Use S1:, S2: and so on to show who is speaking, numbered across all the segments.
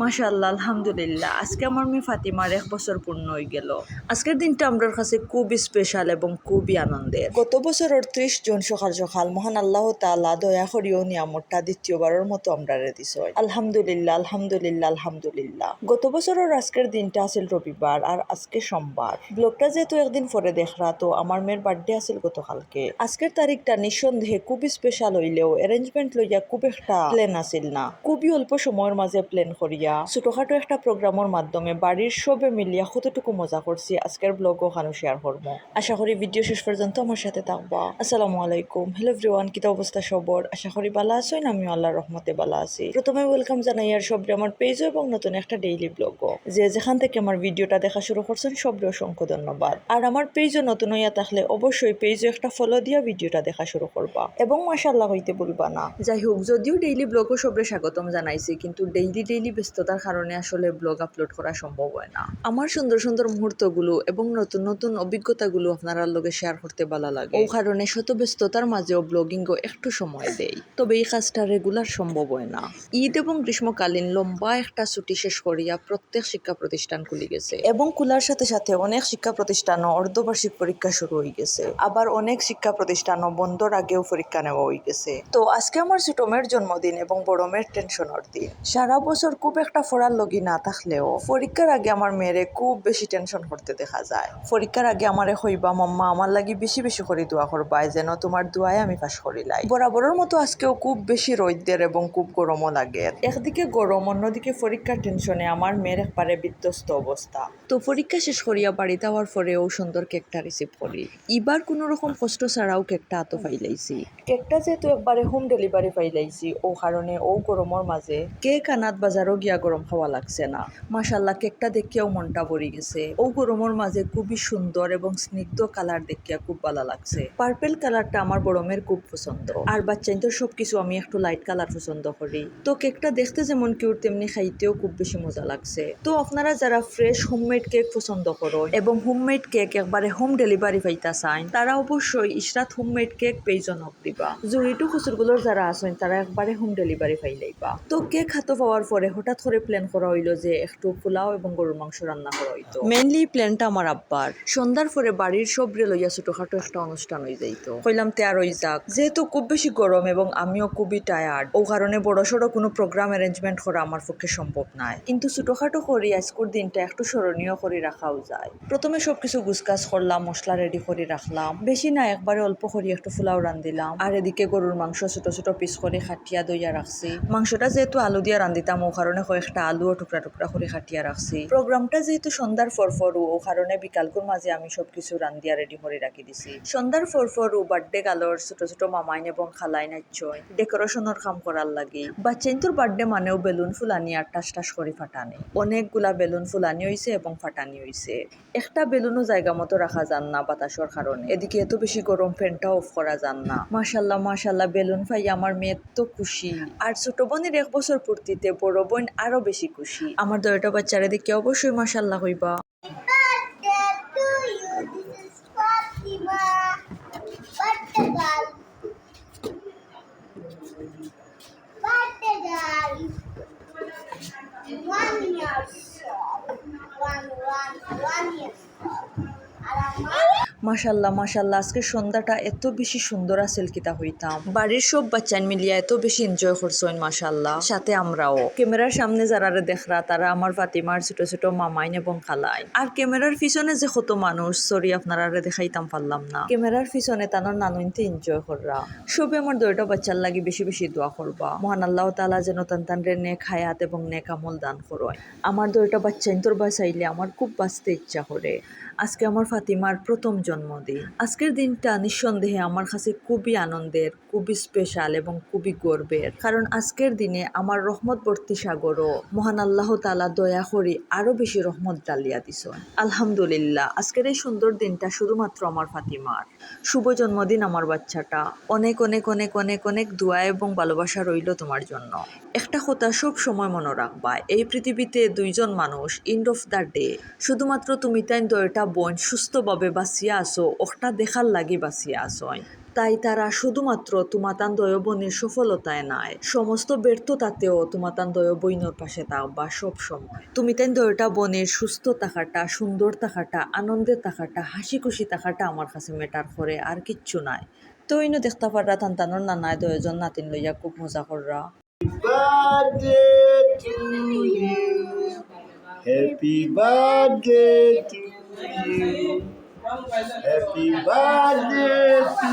S1: মাশাআল্লাহ, আলহামদুলিল্লাহ। আজকে আমার মেয়ে ফাতিমার 1 বছর পূর্ণ হয়ে গেল। আজকের দিনটা আমার কাছে খুবই স্পেশাল এবং খুবই আনন্দের। গত বছরের 30 জুন সকাল সকাল মহান আল্লাহ তাআলা দয়া করিও নিয়ামতটা দ্বিতীয়বারের মতো আমরারে দিছয়। আলহামদুলিল্লাহ, আলহামদুলিল্লাহ, আলহামদুলিল্লাহ। গত বছরের আজকের দিনটা আছিল রবিবার আর আজকে সোমবার। ব্লগটা যেহেতু একদিন পরে দেখরা, তো আমার মেয়ের বার্থডে আছিল গতকালকে। আজকের তারিখটা নিঃসন্দেহে খুবই স্পেশাল হইলেও অ্যারেঞ্জমেন্ট লইয়া খুব একটা প্ল্যান আছিল না। খুবই অল্প সময়ের মাঝে প্ল্যান করিয়া ছোটখাটো একটা প্রোগ্রামের মাধ্যমে বাড়ির সবে মিলিয়া কতটুকু মজা করছি আজকের ব্লগ ওখানে শেয়ার করবো। আশা করি ভিডিও শেষ পর্যন্ত আমার সাথে থাকবা। আসসালামু আলাইকুম, হ্যালো এভরিওয়ান, কিতা অবস্থা সবর? আশা করি ভালো আছেন, আমিও আল্লাহর রহমতে ভালো আছি। প্রথমে ওয়েলকাম জানাই আর সবরে আমার পেজ এবং নতুন একটা ডেইলি ব্লগ। যে যেখান থেকে আমার ভিডিওটা দেখা শুরু করছেন সবরে অসংখ্য ধন্যবাদ। আর আমার পেজও নতুন হইয়া থাকলে অবশ্যই পেজও একটা ফলো দিয়া ভিডিওটা দেখা শুরু করবা এবং মাশাআল্লাহ হইতে ভুলবা না। যাই হোক, যদিও ডেইলি ব্লগও সবরে স্বাগতম জানাইছি, কিন্তু ডেইলি ব্যস্ততার কারণে আসলে ব্লগ আপলোড করা সম্ভব হয় না। আমার সুন্দর সুন্দর মুহূর্তগুলো এবং নতুন নতুন অভিজ্ঞতাগুলো আপনারা লগে শেয়ার করতে ভালো লাগে, ও কারণে শত ব্যস্ততার মাঝেও ব্লগিংও একটু সময় দেই। তবে এই কাজটা রেগুলার সম্ভব হয় না। ঈদ এবং গ্রীষ্মকালীন লম্বা একটা ছুটি শেষ করিয়া প্রত্যেক শিক্ষা প্রতিষ্ঠান খুলে গেছে এবং খোলার সাথে সাথে অনেক শিক্ষা প্রতিষ্ঠানও অর্ধবার্ষিক পরীক্ষা শুরু হয়ে গেছে। আবার অনেক শিক্ষা প্রতিষ্ঠানও বন্ধর আগেও পরীক্ষা নেওয়া হয়ে গেছে। তো আজকে আমার ছোট মেয়ের জন্মদিন এবং বড় মেয়ের টেনশনের দিন। সারা বছর খুব একটা পড়ার লগি না থাকলেও পরীক্ষার আগে আমার মেয়েরে খুব বেশি টেনশন করতে দেখা যায়। পরীক্ষার আগে আমারে কইবা, মাম্মা আমার লাগি বেশি বেশি করে দোয়া করবা, যেন তোমার দোয়ায় আমি পাশ করিলাই। বরাবরের মতো আজকেও খুব বেশি রোদের এবং খুব গরমও লাগে। একদিকে গরম, অন্যদিকে পরীক্ষার টেনশনে আমার মেয়ের একবারে বিধ্বস্ত অবস্থা। তো পরীক্ষা শেষ করিয়া বাড়িতে যাওয়ার পরেও সুন্দর কেকটা রিসিভ করি। এবার কোনো রকম কষ্ট ছাড়াও কেকটা হাতে পাইলাইছি। কেকটা যেহেতু একবারে হোম ডেলিভারি পাইলাইছি, ও কারণে ও গরমের মাঝে কেক আনাত বাজারও গিয়া গরম খাওয়া লাগছে না। মাশাআল্লাহ, কেকটা দেখিয়াও মনটা ভরে গেছে। ও গরমের মাঝে খুবই সুন্দর এবং স্নিগ্ধ কালার দেখিয়া খুব ভালো লাগছে। পার্পেল কালারটা আমার বড় মেয়ের খুব পছন্দ, আর বাচ্চাই তো সবকিছু আমি একটু লাইট কালার পছন্দ করি। তো কেকটা দেখতে যেমন কিউট, তেমনি খাইতেও খুব বেশি মজা লাগছে। তো আপনারা যারা ফ্রেশ হোমমেড কেক পছন্দ করো এবং হোমমেড কেক একবারে হোম ডেলিভারি পাইতা চান, তারা অবশ্যই ইশরাত হোমমেড কেক পেজও নক দিবা। জুড়িটু খুচুরগুলোর যারা আছেন তারা একবারে হোম ডেলিভারি পাইলাইবা। তো কেক হাতে পাওয়ার পরে হঠাৎ করে প্ল্যান করা হইলো যে একটু পোলাও এবং গরুর মাংস রান্না করা হইতো। মেইনলি প্ল্যানটা আমার আব্বার। সন্ধ্যার পরে বাড়ির সবরে লইয়া ছোটখাটো একটা অনুষ্ঠান হয়ে যাইতো। কইলাম তেয়ার হয়ে যাক, যেহেতু খুব বেশি গরম এবং আমিও খুবই টায়ার্ড, ও কারণে বড় সড়ো কোনো প্রোগ্রাম অ্যারেঞ্জমেন্ট করা আমার পক্ষে সম্ভব নয়। কিন্তু ছোটখাটো করি আজকের দিনটা একটু স্মরণীয় করে রাখাও যায়। প্রথমে সবকিছু গুছগাছ করলাম, মশলা রেডি করে রাখলাম। বেশি না, একবারে অল্প করে একটু পোলাও রান্ধিলাম। আর এদিকে গরুর মাংস ছোট ছোট পিস করে খাটিয়া দইয়া রাখছি। মাংসটা যেহেতু আলু দিয়া রান্ধিতাম, ও কারণে কয়েকটা আলুও টুকরা টুকরা করে খাটিয়া রাখছি। প্রোগ্রামটা যেহেতু সন্ধ্যার ফরফরু, ও কারণে বিকালকুর মাঝে আমি সবকিছু রান্ধিয়া রেডি করে রাখি দিছি। সন্ধ্যার ফরফরু বার্থডে গালর ছোট ছোট মামাইন এবং খালাই নাচয় ডেকোরেশনের কাম করার লাগি। বাচ্চাইন্তর বার্থডে মানেও বেলুন ফুলানি আর টাস টাস করে ফাটানি। অনেকগুলা বেলুন ফুলানি হইছে এবং ফাটানি হইছে। একটা বেলুনও জায়গা মতো রাখা যান না বাতাসর কারণে। এদিকে এত বেশি গরম, ফ্যানটা অফ করা যান না। মাশাআল্লাহ মাশাআল্লাহ, বেলুন পাই আমার মেয়ে তো খুশি। আর ছোট বোনের 1 বছর পূর্তিতে বড় বোন আরো বেশি খুশি। আমার দয়টা বাচ্চারা দেখে অবশ্যই মাশাআল্লাহ হইবা। মাশাআল্লাহ মাশাআল্লাহ, আজকে সন্ধ্যাটা এত বেশি সুন্দর আছিল কিতা হইতাম। বাড়ির সব বাচ্চা মিলিয়া এত বেশি এনজয় করছেন মাশাআল্লাহ, সাথে আমরাও। ক্যামেরার সামনে যারা দেখরা তারা আমার ফাতিমার ছোট ছোট মামাইন এবং খালাইন। আর ক্যামেরার পিছনে যে কত মানুষ, সরি আপনারা দেখাইতাম পারলাম না। ক্যামেরার পিছনে তানোর নানুনতে এনজয় কররা। সবে আমার দুইটা বাচ্চার লাগি বেশি বেশি দোয়া করবা। মহান আল্লাহ তাআলা যেন তানরে নেক হায়াত এবং নেক আমল দান করেন। আমার দুইটা বাচ্চা ইন্তর বাঁচাইলে আমার খুব বাঁচতে ইচ্ছা করে। আজকে আমার ফাতিমার প্রথম জন্মদিন। আজকের দিনটা নিঃসন্দেহে আমার কাছে খুবই আনন্দের, খুবই স্পেশাল এবং খুবই গর্বের। কারণ আজকের দিনে আমার রহমত বর্তি সাগরও মহান আল্লাহ তাআলা দয়া করি আরো বেশি রহমত ডালিয়া দিছেন। আলহামদুলিল্লাহ, আজকের এই সুন্দর দিনটা শুধুমাত্র আমার ফাতিমার। শুভ জন্মদিন আমার বাচ্চাটা। অনেক অনেক অনেক অনেক অনেক দোয়া এবং ভালোবাসা রইল তোমার জন্য। একটা কথা সব সময় মনে রাখবা, এই পৃথিবীতে দুইজন মানুষ, এন্ড অফ দ্য ডে শুধুমাত্র তুমি তাই দয়টা বোন সুস্থভাবে বাঁচিয়া আসো, ওটা দেখার লাগি বাঁচিয়া আসো। তাই তারা শুধুমাত্র তোমাতান দয় বনির সফলতায় নাই, সমস্ত ব্যর্থতাতেও তোমাতান দয় বইনর পাশে থাকবা সব সময়। তুমি তাই দয়টা বনির সুস্থ থাকাটা, সুন্দর থাকাটা, আনন্দে থাকাটা, হাসি খুশি থাকাটা আমার কাছে ম্যাটার করে, আর কিচ্ছু নাই। তো ইনো দেখতে পাররা তান্তানোর নানায় দয়জন নাতিন লইয়া খুব মজা কররা।
S2: Birthday to you. Happy birthday to you. Happy birthday to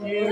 S2: you.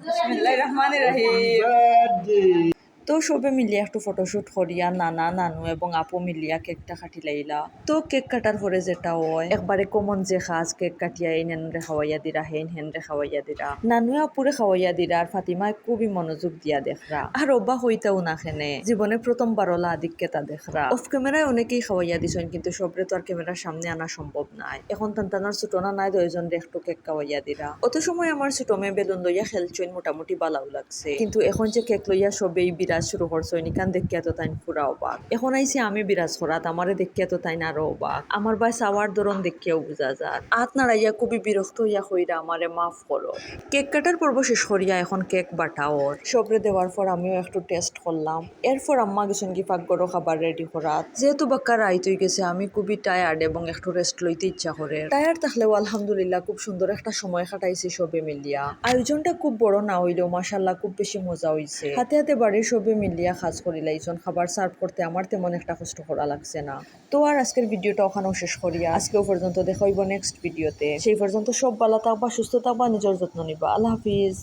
S1: বিসমিল্লাহির রহমানির রহিম।
S2: Birthday.
S1: তো সবে মিলিয়া একটু ফটোশুট করিয়া নানা নানু এবং আপু মিলিয়া কেকটা কাটি লাইলা। তো কেক কাটার পরে যেটা হয় একবারে কমন যে খাস কেক কাটিয়া এই নেনরে খাওয়াইয়া দিরা, হেন হেনরে খাওয়াইয়া দিরা, নানুয়ে আপুরে খাওয়াইয়া দিরা, আর ফাতিমায় খুবই মনোযোগ দিয়া দেখরা। আর অব্বা হইতাও না খেনে, জীবনে প্রথমবার ওলা আদিককে তা দেখরা। অফ ক্যামেরায় অনেকেই খাওয়াইয়া দিছেন, কিন্তু সবরে তো আর ক্যামেরার সামনে আনা সম্ভব নাই। এখন তান্তানার ছোটনা নাই, দুইজন একটু কেক খাওয়াইয়া দিরা। অত সময় আমার ছোট মেয়ে বেলুন লইয়া খেলছেন, মোটামুটি বালাও লাগছে। কিন্তু এখন যে কেক লইয়া সবেই বিরাজ শুরু করছো, নিকান দেখিয়া তো তাইন পুরা অবাক। এখন আইসি আমি বিরাজ করাত, আমারে দেখিয়া তো তাইন আরো অবাক। আমার ভাই সাওয়ার ধরন দেখিয়াও বুঝা যায়। হাত নাড়াইয়া খুবই বিরক্ত হইয়া কইরা আমারে মাফ করো। কেক কাটার পর্ব শেষ করিয়া এখন কেক বাটাও সবরে দেওয়ার পর আমিও একটু টেস্ট করলাম। এরপর আম্মা গেছেন কি পাকঘরও খাবার রেডি করাত। যেহেতু বাক্কা রাইত হয়ে গেছে, আমি খুবই টায়ার্ড এবং একটু রেস্ট লইতে ইচ্ছা করে। টায়ার্ড থাকলেও আলহামদুলিল্লাহ খুব সুন্দর একটা সময় কাটাইছি সবে মিলিয়া। আয়োজনটা খুব বড় না হইলেও মাশাল্লাহ খুব বেশি মজা হইছে। হাতে হাতে বাড়ির সবে মিলিয়া কাজ করিলাইজন। খাবার সার্ভ করতে আমার তেমন একটা কষ্ট করা লাগছে না। তো আর আজকের ভিডিওটা ওখানেও শেষ করিয়া আজকেও পর্যন্ত দেখা হইব নেক্সট ভিডিওতে। সেই পর্যন্ত সব ভালো থাকবা, সুস্থ থাকবা, নিজের যত্ন নিবা। আল্লাহ হাফিজ।